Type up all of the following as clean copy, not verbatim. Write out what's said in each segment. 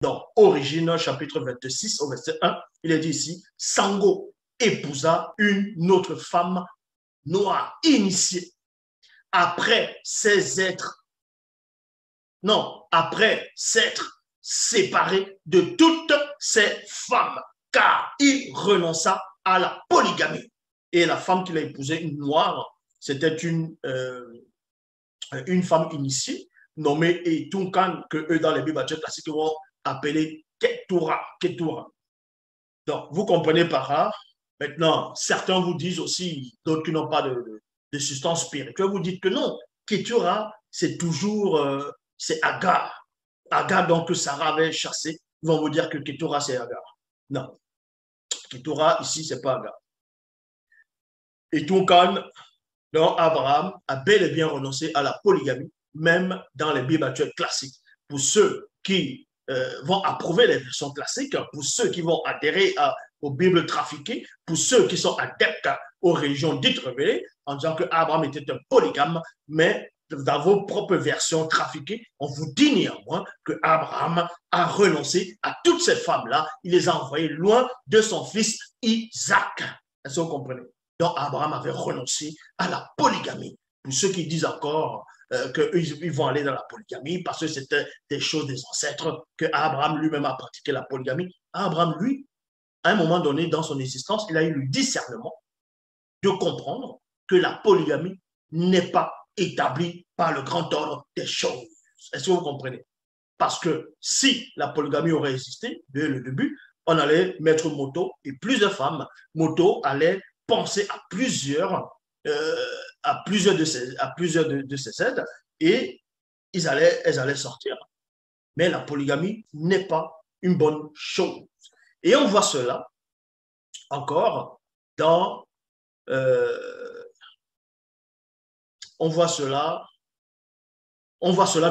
Dans Origine, chapitre 26, au verset 1, il est dit ici, Sango épousa une autre femme noire, initiée, après s'être séparé de toutes ses femmes, car il renonça à la polygamie. Et la femme qu'il a épousée, une noire, c'était une femme initiée, nommée Etunkan, que eux, dans les Bibles classiques, vont appeler Ketura. Donc, vous comprenez par là. Maintenant, certains vous disent aussi, d'autres qui n'ont pas de substance spirituelle, vous dites que non, Ketura, c'est toujours, c'est Agar. Agar, donc, que Sarah avait chassé. Ils vont vous dire que Ketura, c'est Agar. Non. Ketura, ici, c'est pas Agar. Et Tunkan, donc Abraham a bel et bien renoncé à la polygamie, même dans les Bibles actuelles classiques. Pour ceux qui vont approuver les versions classiques, pour ceux qui vont adhérer aux Bibles trafiquées, pour ceux qui sont adeptes aux religions dites révélées, en disant que Abraham était un polygame, mais dans vos propres versions trafiquées, on vous dit néanmoins que Abraham a renoncé à toutes ces femmes-là, il les a envoyées loin de son fils Isaac. Est-ce que vous comprenez? Donc Abraham avait renoncé à la polygamie. Pour ceux qui disent encore qu'ils vont aller dans la polygamie parce que c'était des choses des ancêtres, que Abraham lui-même a pratiqué la polygamie. Abraham, lui, à un moment donné dans son existence, il a eu le discernement de comprendre que la polygamie n'est pas établie par le grand ordre des choses. Est-ce que vous comprenez? Parce que si la polygamie aurait existé dès le début, on allait mettre moto et plusieurs femmes. Moto allait penser à plusieurs de ces aides et elles allaient sortir. Mais la polygamie n'est pas une bonne chose. Et on voit cela encore dans on voit cela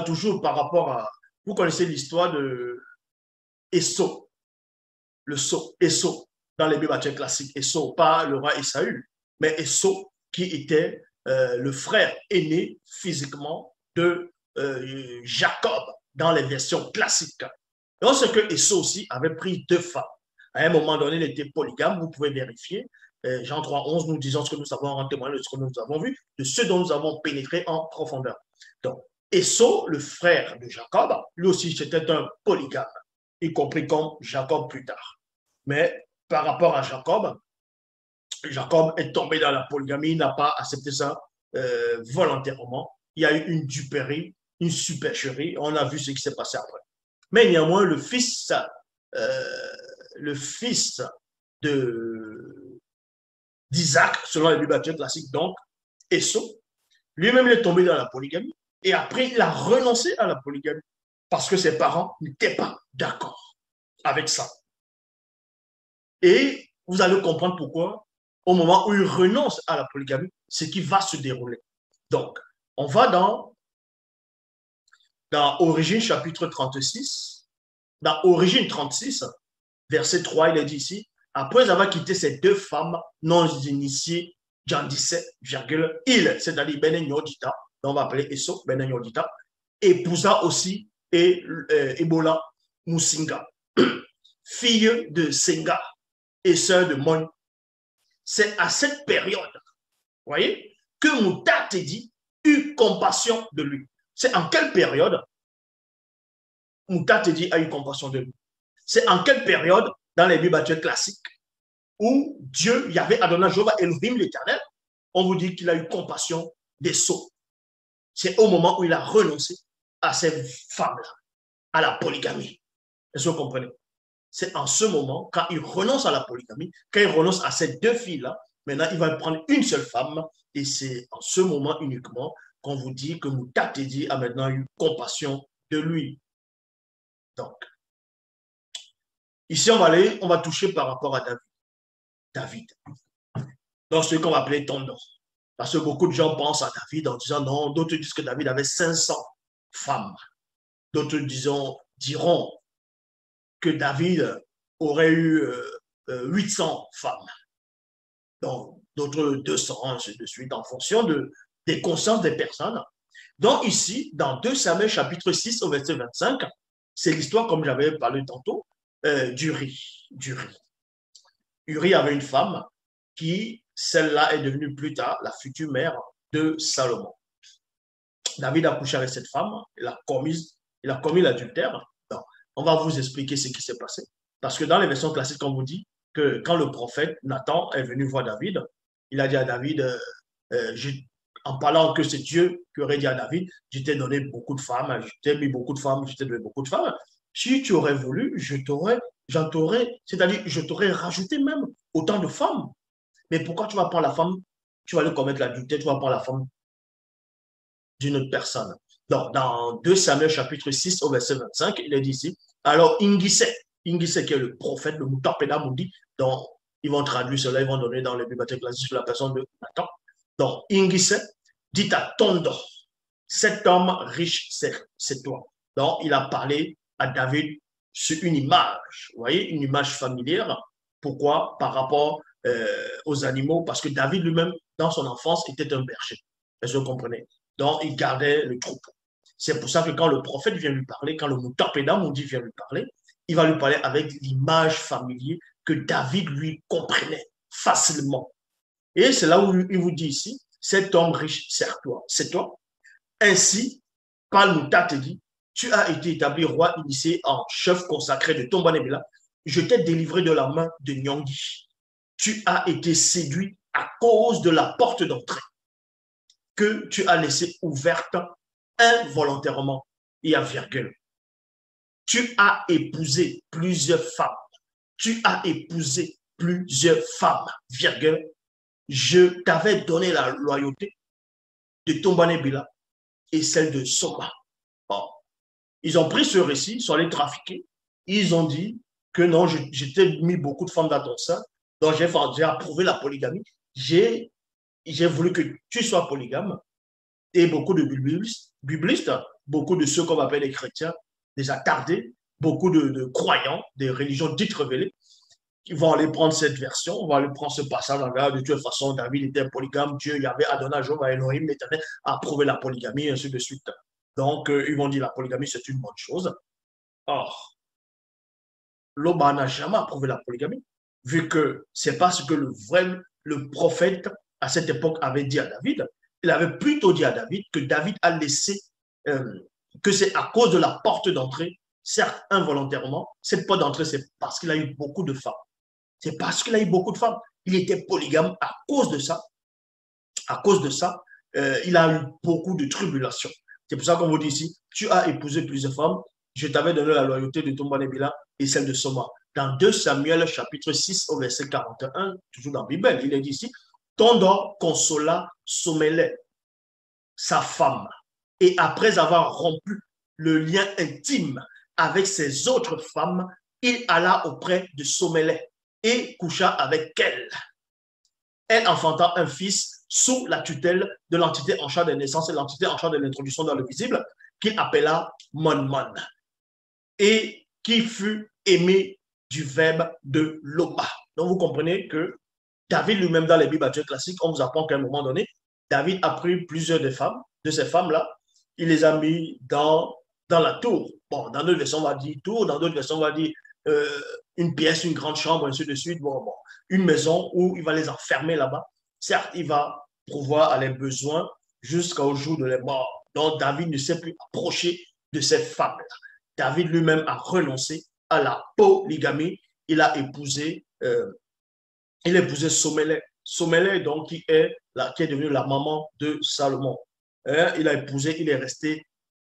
toujours par rapport à, vous connaissez l'histoire de Esau, le sceau, Esau, dans les Bibles classiques, Esau, pas le roi Esaü, mais Esau qui était le frère aîné physiquement de Jacob dans les versions classiques. Donc, c'est que Esau aussi avait pris 2 femmes. À un moment donné, il était polygame, vous pouvez vérifier. Jean 3,11, nous disons ce que nous avons en témoignage de ce que nous avons vu, de ce dont nous avons pénétré en profondeur. Donc, Esau, le frère de Jacob, lui aussi, c'était un polygame, y compris comme Jacob plus tard. Mais par rapport à Jacob, Jacob est tombé dans la polygamie, il n'a pas accepté ça volontairement. Il y a eu une duperie, une supercherie, on a vu ce qui s'est passé après. Mais néanmoins, le fils d'Isaac, selon les Bibles classiques, donc, Esau, lui-même est tombé dans la polygamie. Et après, il a renoncé à la polygamie parce que ses parents n'étaient pas d'accord avec ça. Et vous allez comprendre pourquoi, au moment où il renonce à la polygamie, ce qui va se dérouler. Donc, on va dans Origine chapitre 36, dans Origine 36, verset 3, il est dit ici, après avoir quitté ces 2 femmes non initiées, Jean 17, il, c'est-à-dire Benen Yodita, on va appeler Esau, Benen Yodita, épousa aussi Ebola Musinga, fille de Senga et sœur de Mon. C'est à cette période, vous voyez, que Moutatedi eut compassion de lui. C'est en quelle période Moutatedi a eu compassion de lui? C'est en quelle période dans les Bibles classiques où Dieu, Yahvé, Adonai, Jéhovah, Elohim, l'Éternel, on vous dit qu'il a eu compassion des sots. C'est au moment où il a renoncé à ces femmes-là, à la polygamie. Est-ce que vous comprenez? C'est en ce moment, quand il renonce à la polygamie, quand il renonce à ces 2 filles-là, maintenant il va prendre une seule femme, et c'est en ce moment uniquement qu'on vous dit que Moutatedi a maintenant eu compassion de lui. Donc, ici on va toucher par rapport à David. Donc, ce qu'on va appeler tendon. Parce que beaucoup de gens pensent à David en disant non, d'autres disent que David avait 500 femmes. D'autres diront que David aurait eu 800 femmes. Donc, d'autres 200, ainsi de suite, en fonction des consciences des personnes. Donc, ici, dans 2 Samuel chapitre 6 au verset 25, c'est l'histoire, comme j'avais parlé tantôt, d'Uri. Uri avait une femme qui, celle-là, est devenue plus tard la future mère de Salomon. David a couché avec cette femme, il a commis l'adultère. On va vous expliquer ce qui s'est passé. Parce que dans les versions classiques, on vous dit que quand le prophète Nathan est venu voir David, il a dit à David, en parlant que c'est Dieu qui aurait dit à David, je t'ai donné beaucoup de femmes, je t'ai mis beaucoup de femmes, je t'ai donné beaucoup de femmes. Si tu aurais voulu, c'est-à-dire je t'aurais rajouté même autant de femmes. Mais pourquoi tu vas prendre la femme, tu vas aller commettre l'adultère, tu vas prendre la femme d'une autre personne. Donc, dans 2 Samuel chapitre 6 au verset 25, il est dit ici, alors Ingissé qui est le prophète, le Moutapeda Moudi, donc ils vont traduire cela, ils vont donner dans les bibliothèques classiques sur la personne de Nathan. Donc, Ingissé dit à Tondo, cet homme riche, c'est toi. Donc, il a parlé à David sur une image, vous voyez, une image familière. Pourquoi? Par rapport aux animaux, parce que David lui-même, dans son enfance, était un berger. Est-ce que vous comprenez? Donc, il gardait le troupeau. C'est pour ça que quand le prophète vient lui parler, quand le Moutapeda Moudi vient lui parler, il va lui parler avec l'image familière que David lui comprenait facilement. Et c'est là où il vous dit ici, cet homme riche, c'est toi. Ainsi, Palmouta te dit, tu as été établi roi initié en chef consacré de Tombanebila. Je t'ai délivré de la main de Nyangui. Tu as été séduit à cause de la porte d'entrée que tu as laissée ouverte involontairement et à virgule. Tu as épousé plusieurs femmes. Tu as épousé plusieurs femmes, virgule. Je t'avais donné la loyauté de Tombanebila et celle de Soma. Bon. Ils ont pris ce récit, ils sont allés trafiquer. Ils ont dit que non, je t'ai mis beaucoup de femmes dans ton sein, donc j'ai approuvé la polygamie. J'ai voulu que tu sois polygame. Et beaucoup de biblistes, beaucoup de ceux qu'on appelle les chrétiens, des attardés, beaucoup de croyants, des religions dites révélées, qui vont aller prendre cette version, on va aller prendre ce passage de toute façon, David était polygame, Dieu, il y avait Adonai, Jéhovah, Elohim, l'Éternel, a approuvé la polygamie, et ainsi de suite. Donc, ils vont dire la polygamie, c'est une bonne chose. Or, Loba n'a jamais approuvé la polygamie, vu que c'est pas ce que le prophète à cette époque avait dit à David. Il avait plutôt dit à David que David a laissé, que c'est à cause de la porte d'entrée, certes involontairement, cette porte d'entrée, c'est parce qu'il a eu beaucoup de femmes. C'est parce qu'il a eu beaucoup de femmes. Il était polygame à cause de ça. À cause de ça, il a eu beaucoup de tribulations. C'est pour ça qu'on vous dit ici, tu as épousé plusieurs femmes, je t'avais donné la loyauté de Tombanebila et celle de Soma. Dans 2 Samuel chapitre 6 au verset 41, toujours dans la Bible, il est dit ici, Tondo consola Sommelait, sa femme, et après avoir rompu le lien intime avec ses autres femmes, il alla auprès de Sommelait et coucha avec elle. Elle enfanta un fils sous la tutelle de l'entité en charge des naissances et l'entité en charge de l'introduction dans le visible, qu'il appela Monmon, et qui fut aimé du verbe de Loba. Donc vous comprenez que David lui-même dans les Bibles classiques, on vous apprend qu'à un moment donné, David a pris plusieurs de ces femmes-là, il les a mis dans la tour. Bon, dans d'autres versions, on va dire tour, dans d'autres versions, on va dire une pièce, une grande chambre, ainsi de suite. Bon, une maison où il va les enfermer là-bas. Certes, il va pourvoir à leurs besoins jusqu'au jour de la mort. Donc, David ne s'est plus approché de cette femme-là. David lui-même a renoncé à la polygamie. Il a épousé Sommelait. Sommelait, donc, qui est devenue la maman de Salomon. Il a épousé, il est resté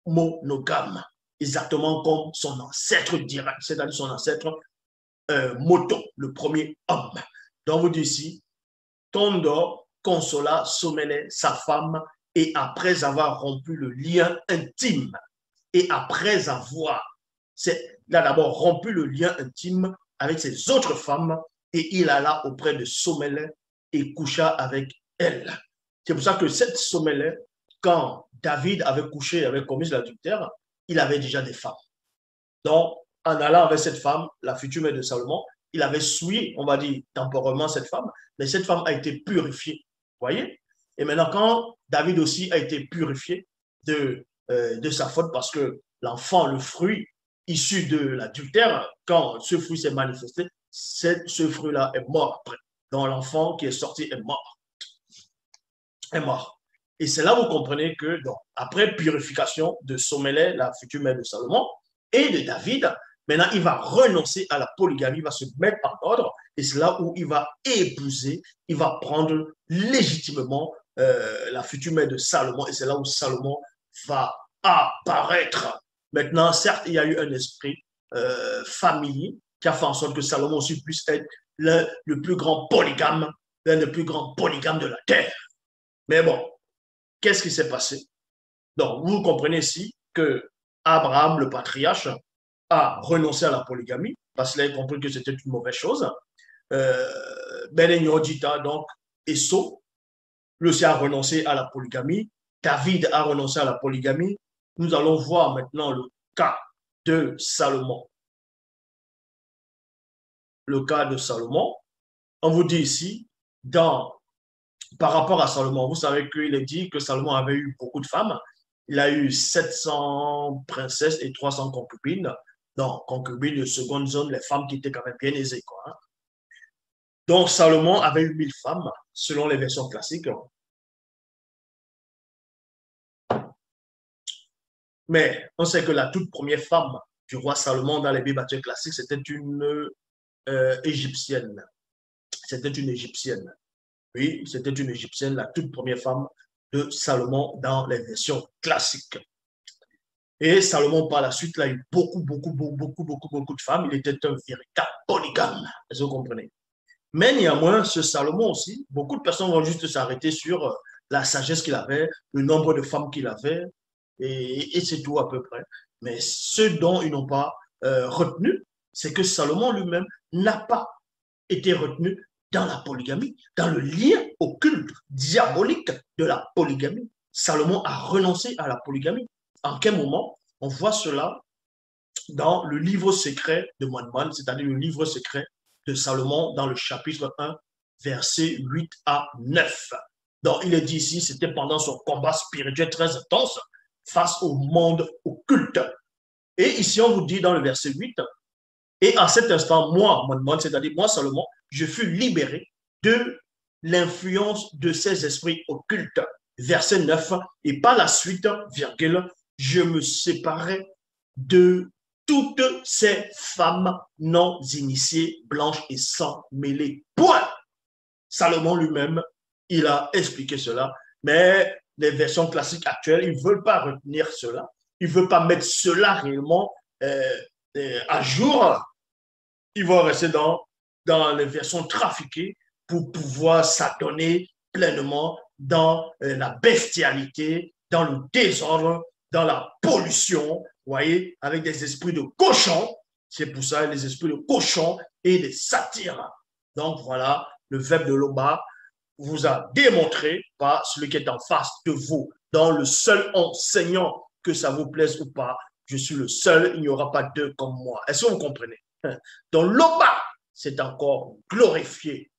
monogame, exactement comme son ancêtre direct, c'est-à-dire son ancêtre Moton, le premier homme. Donc, vous dites ici, Tondo consola Sommelait, sa femme, et après avoir rompu le lien intime, et après avoir, il a d'abord rompu le lien intime avec ses autres femmes, et il alla auprès de Sommelait et coucha avec elle. C'est pour ça que cette Sommelait, quand David avait couché, avait commis l'adultère, il avait déjà des femmes. Donc, en allant avec cette femme, la future mère de Salomon, il avait souillé, on va dire, temporairement cette femme, mais cette femme a été purifiée. Vous voyez? Et maintenant, quand David aussi a été purifié de sa faute, parce que l'enfant, le fruit issu de l'adultère, quand ce fruit s'est manifesté, ce fruit-là est mort après. Donc l'enfant qui est sorti est mort. Est mort. Et c'est là où vous comprenez que, donc, après purification de Sommelais, la future mère de Salomon, et de David, maintenant il va renoncer à la polygamie, il va se mettre en ordre, et c'est là où il va épouser, il va prendre légitimement la future mère de Salomon, et c'est là où Salomon va apparaître. Maintenant, certes, il y a eu un esprit familier qui a fait en sorte que Salomon aussi puisse être le plus grand polygame, l'un des plus grands polygames de la terre. Mais bon, qu'est-ce qui s'est passé? Donc, vous comprenez ici que Abraham, le patriarche, a renoncé à la polygamie parce qu'il a compris que c'était une mauvaise chose. Ben donc, Esso, lui aussi a renoncé à la polygamie. David a renoncé à la polygamie. Nous allons voir maintenant le cas de Salomon. Le cas de Salomon. On vous dit ici, par rapport à Salomon, vous savez qu'il est dit que Salomon avait eu beaucoup de femmes. Il a eu 700 princesses et 300 concubines. Donc, concubines de seconde zone, les femmes qui étaient quand même bien aisées, quoi. Hein. Donc, Salomon avait eu 1000 femmes, selon les versions classiques. Mais on sait que la toute première femme du roi Salomon dans les Bibles classiques, c'était une égyptienne. C'était une égyptienne. Oui, c'était une égyptienne, la toute première femme de Salomon dans les versions classiques. Et Salomon, par la suite, il a eu beaucoup de femmes. Il était un véritable polygame. Est-ce que vous comprenez? Mais néanmoins, ce Salomon aussi, beaucoup de personnes vont juste s'arrêter sur la sagesse qu'il avait, le nombre de femmes qu'il avait, et c'est tout à peu près. Mais ce dont ils n'ont pas retenu, c'est que Salomon lui-même n'a pas été retenu dans la polygamie, dans le lien occulte, diabolique de la polygamie. Salomon a renoncé à la polygamie. En quel moment? On voit cela dans le livre secret de Moine, c'est-à-dire le livre secret de Salomon dans le chapitre 1, versets 8 à 9. Donc, il est dit ici, c'était pendant son combat spirituel très intense face au monde occulte. Et ici, on vous dit dans le verset 8, et à cet instant, moi, c'est-à-dire moi, Salomon, je fus libéré de l'influence de ces esprits occultes. Verset 9, et par la suite, virgule, je me séparais de toutes ces femmes non initiées, blanches et sans mêlée. Point. Salomon lui-même, il a expliqué cela, mais les versions classiques actuelles, ils ne veulent pas retenir cela. Ils ne veulent pas mettre cela réellement à jour. Ils vont rester dans les versions trafiquées pour pouvoir s'adonner pleinement dans la bestialité, dans le désordre, dans la pollution, vous voyez, avec des esprits de cochon. C'est pour ça les esprits de cochon et des satyres. Donc voilà, le verbe de Loba vous a démontré par celui qui est en face de vous, dans le seul enseignant, que ça vous plaise ou pas, je suis le seul, il n'y aura pas deux comme moi. Est-ce que vous comprenez? Donc Loba, c'est encore glorifié